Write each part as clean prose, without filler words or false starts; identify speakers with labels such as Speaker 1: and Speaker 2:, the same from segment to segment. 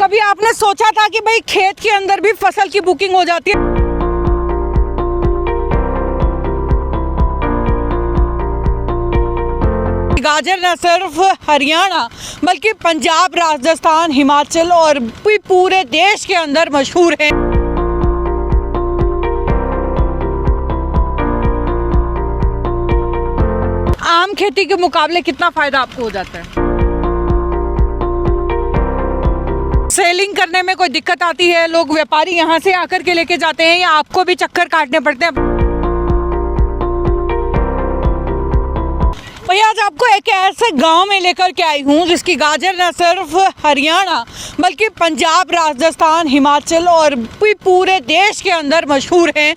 Speaker 1: कभी आपने सोचा था कि भाई खेत के अंदर भी फसल की बुकिंग हो जाती है? गाजर न सिर्फ हरियाणा बल्कि पंजाब, राजस्थान, हिमाचल और भी पूरे देश के अंदर मशहूर है। आम खेती के मुकाबले कितना फायदा आपको हो जाता है? सेलिंग करने में कोई दिक्कत आती है? लोग व्यापारी यहाँ से आकर के लेके जाते हैं या आपको भी चक्कर काटने पड़ते हैं? भैया आज आपको एक ऐसे गांव में लेकर के आई हूँ जिसकी गाजर न सिर्फ हरियाणा बल्कि पंजाब, राजस्थान, हिमाचल और भी पूरे देश के अंदर मशहूर है।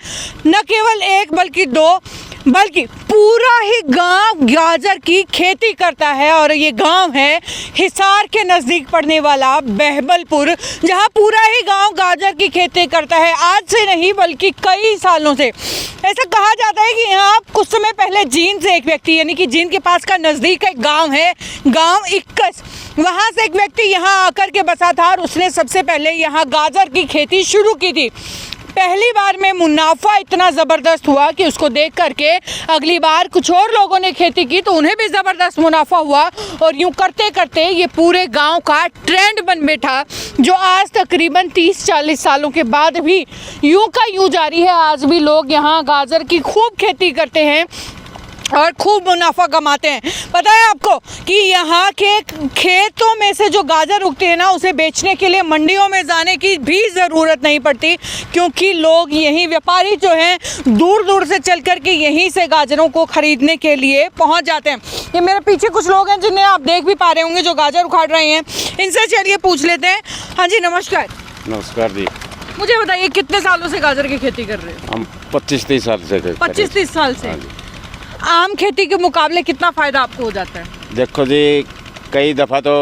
Speaker 1: न केवल एक बल्कि दो बल्कि पूरा ही गांव गाजर की खेती करता है। और ये गांव है हिसार के नज़दीक पड़ने वाला बहबलपुर, जहां पूरा ही गांव गाजर की खेती करता है। आज से नहीं बल्कि कई सालों से। ऐसा कहा जाता है कि यहाँ कुछ समय पहले जींद से एक व्यक्ति, यानी कि जींद के पास का नज़दीक एक गांव है, गांव इक्कस, वहाँ से एक व्यक्ति यहाँ आकर के बसा था और उसने सबसे पहले यहाँ गाजर की खेती शुरू की थी। पहली बार में मुनाफा इतना ज़बरदस्त हुआ कि उसको देख करके अगली बार कुछ और लोगों ने खेती की तो उन्हें भी ज़बरदस्त मुनाफा हुआ। और यूँ करते करते ये पूरे गांव का ट्रेंड बन बैठा, जो आज तकरीबन 30-40 सालों के बाद भी यूँ का यूँ जारी है। आज भी लोग यहाँ गाजर की खूब खेती करते हैं और खूब मुनाफा कमाते हैं। पता है आपको कि यहाँ के खेतों में से जो गाजर उगते हैं ना, उसे बेचने के लिए मंडियों में जाने की भी ज़रूरत नहीं पड़ती, क्योंकि लोग यहीं व्यापारी जो हैं दूर दूर से चल कर के यहीं से गाजरों को ख़रीदने के लिए पहुँच जाते हैं। ये मेरे पीछे कुछ लोग हैं जिन्हें आप देख भी पा रहे होंगे जो गाजर उखाड़ रहे हैं। इनसे चलिए पूछ लेते हैं। हाँ जी, नमस्कार।
Speaker 2: नमस्कार जी।
Speaker 1: मुझे बताइए कितने सालों से गाजर की खेती कर रहे हैं?
Speaker 2: हम 25-30 साल से
Speaker 1: 25-30 साल से। आम खेती के मुकाबले कितना फायदा आपको हो जाता है?
Speaker 2: देखो जी, कई दफ़ा तो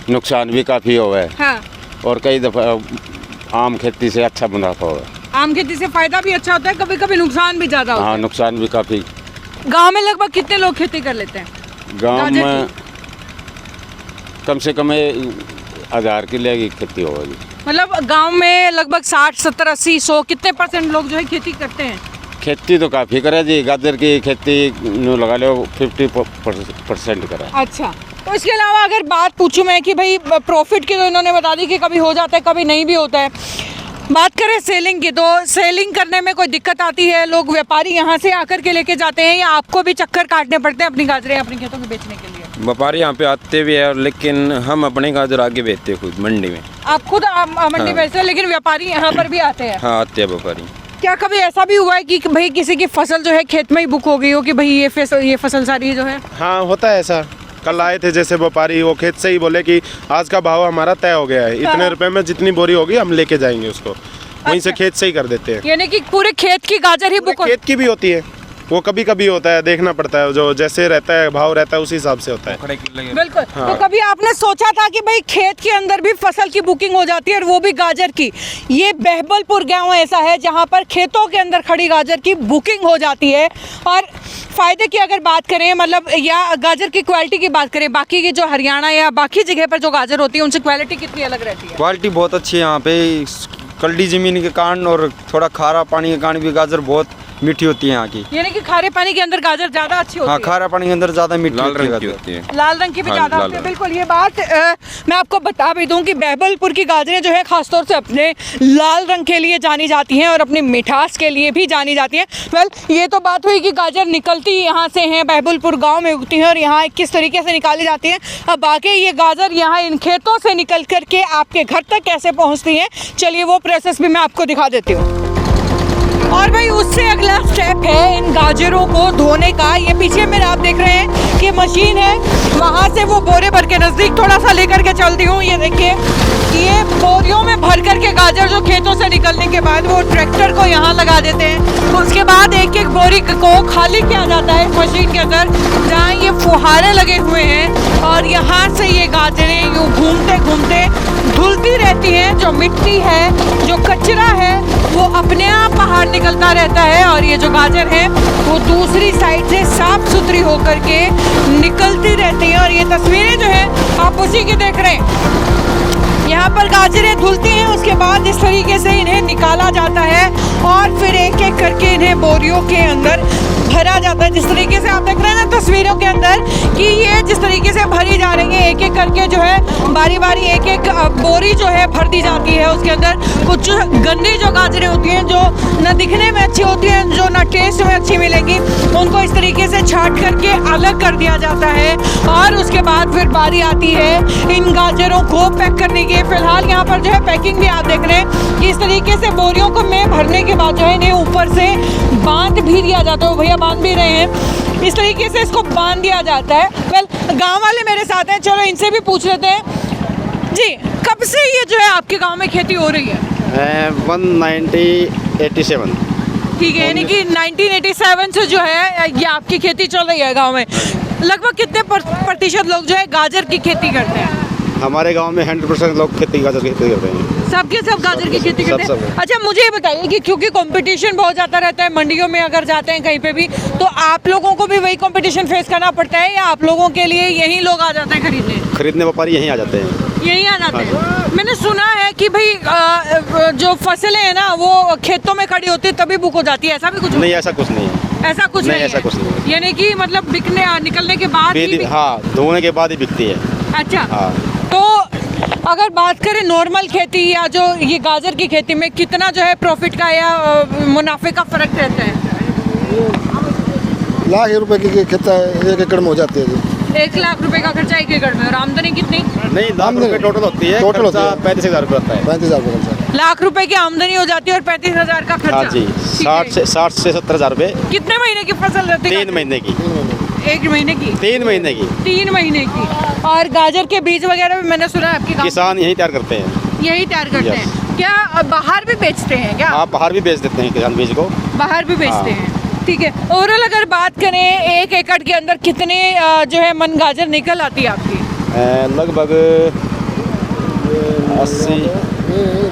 Speaker 2: नुकसान भी काफ़ी हुआ है।
Speaker 1: हाँ।
Speaker 2: और कई दफ़ा आम खेती से अच्छा मुनाफा हुआ है।
Speaker 1: आम खेती से फायदा भी अच्छा होता है, कभी कभी नुकसान भी ज़्यादा होता है।
Speaker 2: हाँ, नुकसान भी काफ़ी।
Speaker 1: गांव में लगभग कितने लोग खेती कर लेते हैं?
Speaker 2: गांव में कम से कम 1000 किले की खेती होगी। मतलब
Speaker 1: गांव में लगभग 60, 70, 80, 100 कितने % लोग जो है खेती करते हैं?
Speaker 2: खेती तो काफ़ी करे जी। गाजर की खेती लगा लो 50% करे।
Speaker 1: अच्छा, तो इसके अलावा अगर बात पूछूं मैं कि भाई प्रॉफिट की, तो इन्होंने बता दी कि कभी हो जाता है कभी नहीं भी होता है। बात करें सेलिंग की, तो सेलिंग करने में कोई दिक्कत आती है? लोग व्यापारी यहाँ से आकर के लेके जाते हैं या आपको भी चक्कर काटने पड़ते हैं अपनी गाजरें अपने खेतों में बेचने के लिए?
Speaker 3: व्यापारी यहाँ पे आते भी है, लेकिन हम अपने गाजर आगे बेचते हैं खुद मंडी में।
Speaker 1: आप खुद मंडी बेचते हैं, लेकिन व्यापारी यहाँ पर भी आते हैं?
Speaker 3: हाँ, आते हैं व्यापारी।
Speaker 1: क्या कभी ऐसा भी हुआ है कि भाई किसी की फसल जो है खेत में ही बुक हो गई हो कि भाई ये फसल सारी जो है?
Speaker 4: हाँ, होता है ऐसा। कल आए थे जैसे व्यापारी, वो खेत से ही बोले कि आज का भाव हमारा तय हो गया है, इतने रुपए में जितनी बोरी होगी हम लेके जाएंगे उसको। वहीं से खेत से ही कर देते हैं।
Speaker 1: यानी कि पूरे खेत की गाजर ही बुक?
Speaker 4: खेत की भी होती है, वो कभी कभी होता है, देखना पड़ता है, जो जैसे रहता है भाव रहता है उसी हिसाब से होता है।
Speaker 1: बिल्कुल।
Speaker 4: हाँ।
Speaker 1: तो कभी आपने सोचा था कि भाई खेत के अंदर भी फसल की बुकिंग हो जाती है और वो भी गाजर की? ये बहबलपुर गांव ऐसा है जहां पर खेतों के अंदर खड़ी गाजर की बुकिंग हो जाती है। और फ़ायदे की अगर बात करें, मतलब या गाजर की क्वालिटी की बात करें, बाकी की जो हरियाणा या बाकी जगह पर जो गाजर होती है उनसे क्वालिटी कितनी अलग रहती है?
Speaker 3: क्वालिटी बहुत अच्छी है यहाँ पे। कल्डी ज़मीन के कारण और थोड़ा खारा पानी के कारण भी गाजर बहुत मीठी होती है यहाँ की।
Speaker 1: यानी कि खारे पानी के अंदर गाजर ज्यादा अच्छी होती है?
Speaker 3: हाँ, खारा पानी के अंदर ज्यादा मीठी
Speaker 2: लाल रंग की होती है।
Speaker 1: लाल रंग की भी
Speaker 3: हाँ,
Speaker 1: ज्यादा होती है। बिल्कुल, ये बात मैं आपको बता भी दूं कि बहबलपुर की गाजरें जो है खासतौर से अपने लाल रंग के लिए जानी जाती हैं और अपनी मिठास के लिए भी जानी जाती हैं। वेल, ये तो बात हुई कि गाजर निकलती यहाँ से हैं, बहबलपुर गाँव में उगती हैं और यहाँ किस तरीके से निकाली जाती हैं। अब बाकी ये गाजर यहाँ इन खेतों से निकल करके आपके घर तक कैसे पहुँचती हैं, चलिए वो प्रोसेस भी मैं आपको दिखा देती हूँ। और भाई उससे अगला स्टेप है इन गाजरों को धोने का। ये पीछे मेरे आप देख रहे हैं कि मशीन है, वहाँ से वो बोरे भर के नज़दीक थोड़ा सा लेकर के चलती हूँ। ये देखिए, ये बोरियों में भर करके गाजर जो खेतों से निकलने के बाद वो ट्रैक्टर को यहाँ लगा देते हैं। उसके बाद एक एक बोरी को खाली किया जाता है मशीन के अंदर, जहाँ ये फुहारे लगे हुए हैं और यहाँ से ये गाजरें यूँ घूमते घूमते धुलती रहती हैं। जो मिट्टी है, जो कचरा है, वो अपने आप बाहर निकलता रहता है और ये जो गाजर है वो दूसरी साइड से साफ सुथरी होकर के निकलती रहती है। और ये तस्वीरें जो है आप उसी की देख रहे हैं। यहाँ पर गाजरें धुलती हैं, उसके बाद इस तरीके से इन्हें निकाला जाता है और फिर एक एक करके इन्हें बोरियों के अंदर भरा जाता है। जिस तरीके से आप देख रहे हैं ना तस्वीरों के अंदर कि ये जिस तरीके से भरी जा रही है, एक एक करके जो है बारी बारी एक एक बोरी जो है भर दी जाती है। उसके अंदर कुछ गंदी जो गाजरें होती हैं, जो न दिखने में अच्छी होती हैं, जो न टेस्ट में अच्छी मिलेंगी, उनको इस तरीके से छांट करके अलग कर दिया जाता है और उसके बाद फिर बारी आती है इन गाजरों को पैक करने की। फिलहाल यहाँ पर जो है पैकिंग भी आप देख रहे हैं कि इस तरीके से बोरियों को में भरने के बाद जो है इन्हें ऊपर से बांध भी दिया जाता है। भैया बांध भी रहे हैं, इस तरीके से इसको बांध दिया जाता है। वेल, गांव वाले मेरे साथ हैं, चलो इनसे भी पूछ लेते हैं। जी, कब से ये जो है आपके गांव में खेती हो रही है?
Speaker 3: 1987।
Speaker 1: ठीक है, यानी कि 1987 से जो है ये आपकी खेती चल रही है गांव में। लगभग कितने प्रतिशत लोग जो है गाजर की खेती करते हैं?
Speaker 3: हमारे गांव में 100% लोग गाजर की खेती करते हैं।
Speaker 1: सबके सब गाजर की खेती करते हैं।
Speaker 3: सब।
Speaker 1: अच्छा, मुझे ये बताइए कि क्योंकि कंपटीशन बहुत ज़्यादा रहता है मंडियों में, अगर जाते हैं कहीं पे भी, तो आप लोगों को भी वही कंपटीशन फेस करना पड़ता है या आप लोगों के लिए यही लोग आ जाते हैं
Speaker 3: खरीदने व्यापारी यहीं आ जाते हैं।
Speaker 1: यही आ जाते हैं। मैंने सुना है कि भाई जो फसलें हैं ना वो खेतों में खड़ी होती है तभी बुक हो जाती है, ऐसा भी कुछ?
Speaker 3: नहीं, ऐसा कुछ नहीं है।
Speaker 1: ऐसा कुछ नहीं,
Speaker 3: ऐसा कुछ नहीं है।
Speaker 1: यानी कि मतलब बिकने निकलने के बाद ही
Speaker 3: हाँ, धोने के बाद ही बिकती है।
Speaker 1: अच्छा,
Speaker 3: हाँ।
Speaker 1: तो अगर बात करें नॉर्मल खेती या जो ये गाजर की खेती में कितना जो है प्रॉफिट का या मुनाफे का फर्क रहता है?
Speaker 5: लाख रुपए की खेती 1 एकड़ में हो जाती है जी।
Speaker 1: 1 लाख रुपए का खर्चा 1 एकड़ में, और आमदनी कितनी?
Speaker 3: नहीं, लाख रुपए टोटल होती है।
Speaker 5: टोटल होता है
Speaker 3: 35,000 रुपये होता है।
Speaker 5: 35,000 रुपये।
Speaker 1: लाख रुपए की आमदनी हो जाती है और 35,000 का खर्चा।
Speaker 3: हाँ जी,
Speaker 1: ठीक है।
Speaker 3: 60 से 70,000 रुपये।
Speaker 1: कितने महीने की फसल रहती है?
Speaker 3: 3 महीने की।
Speaker 1: 1 महीने की?
Speaker 3: 3 महीने की।
Speaker 1: 3 महीने की। और गाजर के बीज वगैरह भी मैंने सुना है आपके गाँव
Speaker 3: किसान यही तैयार करते हैं।
Speaker 1: यही तैयार करते
Speaker 3: Yes.
Speaker 1: हैं क्या? बाहर भी बेचते हैं क्या?
Speaker 3: आप बाहर भी बेच देते हैं किसान बीज को।
Speaker 1: बाहर भी बेचते
Speaker 3: हाँ।
Speaker 1: हैं, ठीक है। ओवरऑल अगर बात करें 1 एकड़ के अंदर कितने जो है मन गाजर निकल आती है आपकी?
Speaker 3: लगभग 80।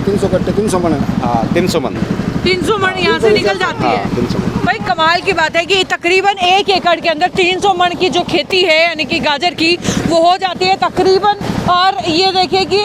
Speaker 5: 300 कट्टे, 300 मन है।
Speaker 3: हाँ, 300 मन।
Speaker 1: 300 मन यहाँ से निकल जाती
Speaker 3: हाँ,
Speaker 1: है।
Speaker 3: 300 मन।
Speaker 1: भाई कमाल की बात है कि तकरीबन 1 एकड़ के अंदर 300 मन की जो खेती है यानी कि गाजर की, वो हो जाती है तकरीबन। और ये देखिए कि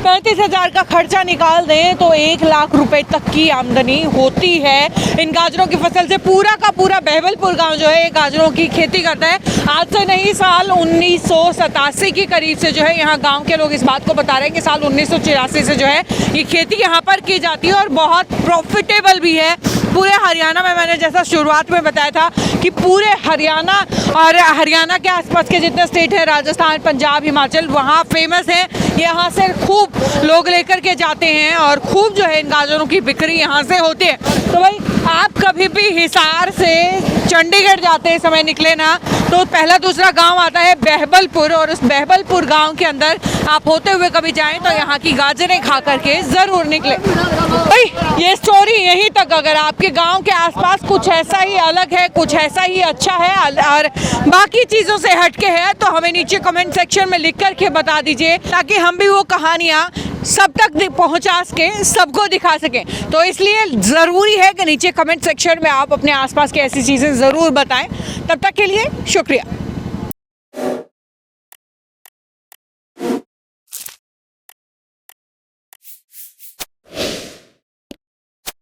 Speaker 1: 35,000 का खर्चा निकाल दें तो 1 लाख रुपए तक की आमदनी होती है इन गाजरों की फसल से। पूरा का पूरा बहबलपुर गांव जो है ये गाजरों की खेती करता है। आज से नहीं, साल 1987 के करीब से जो है यहाँ गांव के लोग इस बात को बता रहे हैं कि साल 1984 से जो है ये खेती यहाँ पर की जाती है और बहुत प्रॉफिटेबल भी है। पूरे हरियाणा में, मैंने जैसा शुरुआत में बताया था कि पूरे हरियाणा और हरियाणा के आसपास के जितने स्टेट हैं, राजस्थान, पंजाब, हिमाचल, वहाँ फेमस है। यहाँ से खूब लोग लेकर के जाते हैं और खूब जो है इन गाजरों की बिक्री यहाँ से होती है। तो भाई आप कभी भी हिसार से चंडीगढ़ जाते समय निकले ना तो पहला दूसरा गांव आता है बहबलपुर, और उस बहबलपुर गांव के अंदर आप होते हुए कभी जाएं तो यहाँ की गाजरें खा करके ज़रूर निकले। भाई ये स्टोरी यहीं तक। अगर आपके गांव के आसपास कुछ ऐसा ही अलग है, कुछ ऐसा ही अच्छा है और बाकी चीज़ों से हटके है तो हमें नीचे कमेंट सेक्शन में लिख करके बता दीजिए, ताकि हम भी वो कहानियाँ सब तक पहुंचा सकें, सबको दिखा सकें। तो इसलिए ज़रूरी है कि नीचे कमेंट सेक्शन में आप अपने आसपास की ऐसी चीज़ें ज़रूर बताएं। तब तक के लिए शुक्रिया।